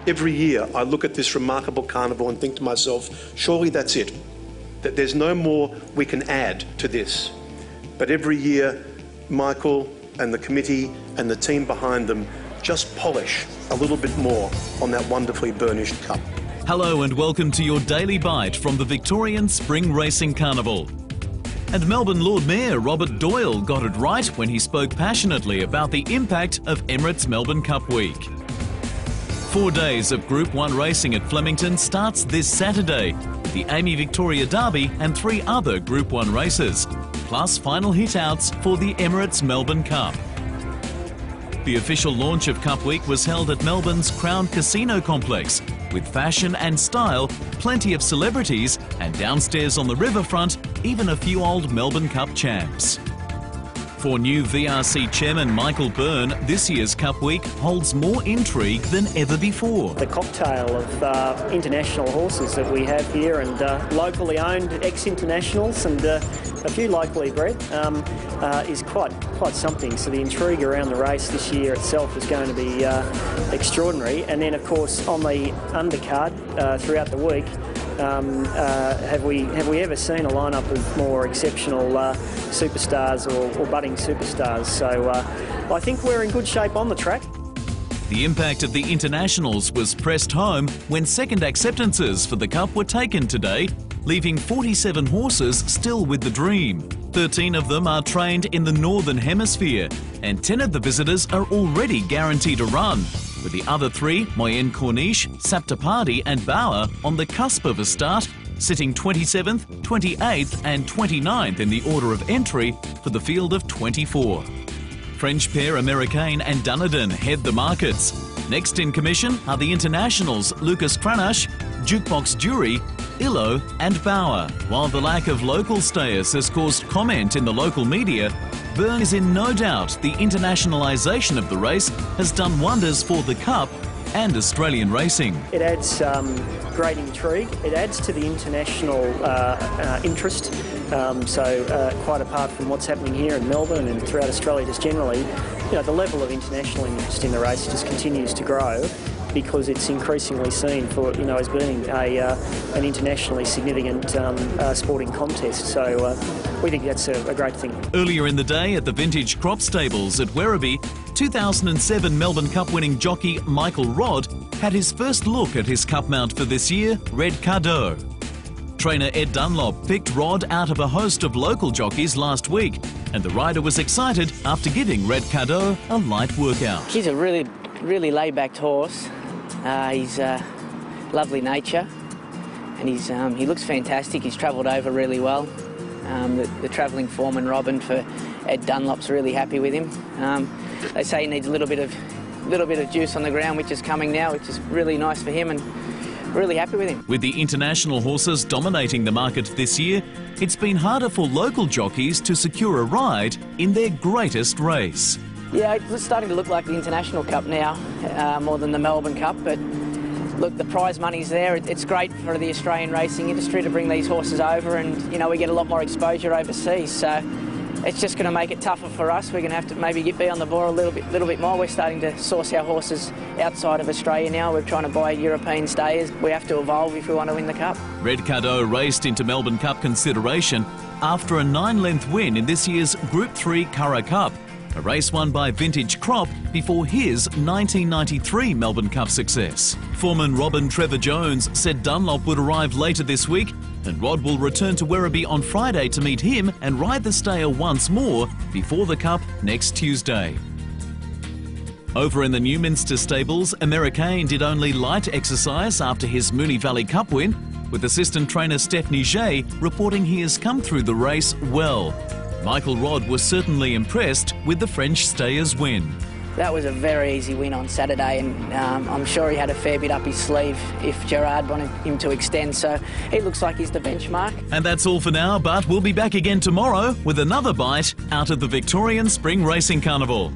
Every year I look at this remarkable carnival and think to myself, surely that's it, that there's no more we can add to this. But every year, Michael and the committee and the team behind them just polish a little bit more on that wonderfully burnished cup. Hello and welcome to your Daily Bite from the Victorian Spring Racing Carnival. And Melbourne Lord Mayor Robert Doyle got it right when he spoke passionately about the impact of Emirates Melbourne Cup Week. 4 days of Group 1 racing at Flemington starts this Saturday with the Amy Victoria Derby and 3 other Group 1 races, plus final hit-outs for the Emirates Melbourne Cup. The official launch of Cup Week was held at Melbourne's Crown Casino Complex, with fashion and style, plenty of celebrities, and downstairs on the riverfront, even a few old Melbourne Cup champs. For new VRC chairman Michael Byrne, this year's Cup Week holds more intrigue than ever before. The cocktail of international horses that we have here and locally owned ex-internationals and a few locally bred is quite something. So the intrigue around the race this year itself is going to be extraordinary. And then, of course, on the undercard throughout the week, have we ever seen a lineup of more exceptional superstars or budding superstars? So I think we're in good shape on the track. The impact of the internationals was pressed home when second acceptances for the Cup were taken today, leaving 47 horses still with the dream. 13 of them are trained in the Northern Hemisphere, and 10 of the visitors are already guaranteed a run, with the other 3, Moyenne Corniche, Saptapadi and Bauer, on the cusp of a start, sitting 27th, 28th and 29th in the order of entry for the field of 24. French pair Americain and Dunedin head the markets. Next in commission are the internationals Lucas Cranach, Jukebox Jury, Illo and Bauer. While the lack of local stayers has caused comment in the local media, Byrne is in no doubt the internationalisation of the race has done wonders for the Cup and Australian racing. It adds great intrigue. It adds to the international interest. Quite apart from what's happening here in Melbourne and throughout Australia just generally, the level of international interest in the race just continues to grow, because it's increasingly seen for as being an internationally significant sporting contest. So we think that's a great thing. Earlier in the day at the Vintage Crop Stables at Werribee, 2007 Melbourne Cup winning jockey Michael Rodd had his first look at his cup mount for this year, Red Cadeau. Trainer Ed Dunlop picked Rodd out of a host of local jockeys last week, and the rider was excited after giving Red Cadeau a light workout. He's a really laid-back horse. He's lovely nature, and he looks fantastic. He's travelled over really well. The travelling foreman Robin for Ed Dunlop's really happy with him. They say he needs a little bit of juice on the ground, which is coming now, which is really nice for him, and really happy with him. With the international horses dominating the market this year, it's been harder for local jockeys to secure a ride in their greatest race. Yeah, it's starting to look like the International Cup now, more than the Melbourne Cup, but look, the prize money's there. It's great for the Australian racing industry to bring these horses over, and we get a lot more exposure overseas, so it's just going to make it tougher for us. We're going to have to maybe be on the ball a little bit more. We're starting to source our horses outside of Australia now. We're trying to buy European stayers. We have to evolve if we want to win the Cup. Red Cadeau raced into Melbourne Cup consideration after a 9-length win in this year's Group 3 Curragh Cup, a race won by Vintage Crop before his 1993 Melbourne Cup success. Foreman Robin Trevor Jones said Dunlop would arrive later this week, and Rodd will return to Werribee on Friday to meet him and ride the stayer once more before the Cup next Tuesday. Over in the Newminster stables, Americain did only light exercise after his Moonee Valley Cup win, with assistant trainer Stephanie Jay reporting he has come through the race well. Michael Rodd was certainly impressed with the French stayer's win. That was a very easy win on Saturday, and I'm sure he had a fair bit up his sleeve if Gerard wanted him to extend, so he looks like he's the benchmark. And that's all for now, but we'll be back again tomorrow with another bite out of the Victorian Spring Racing Carnival.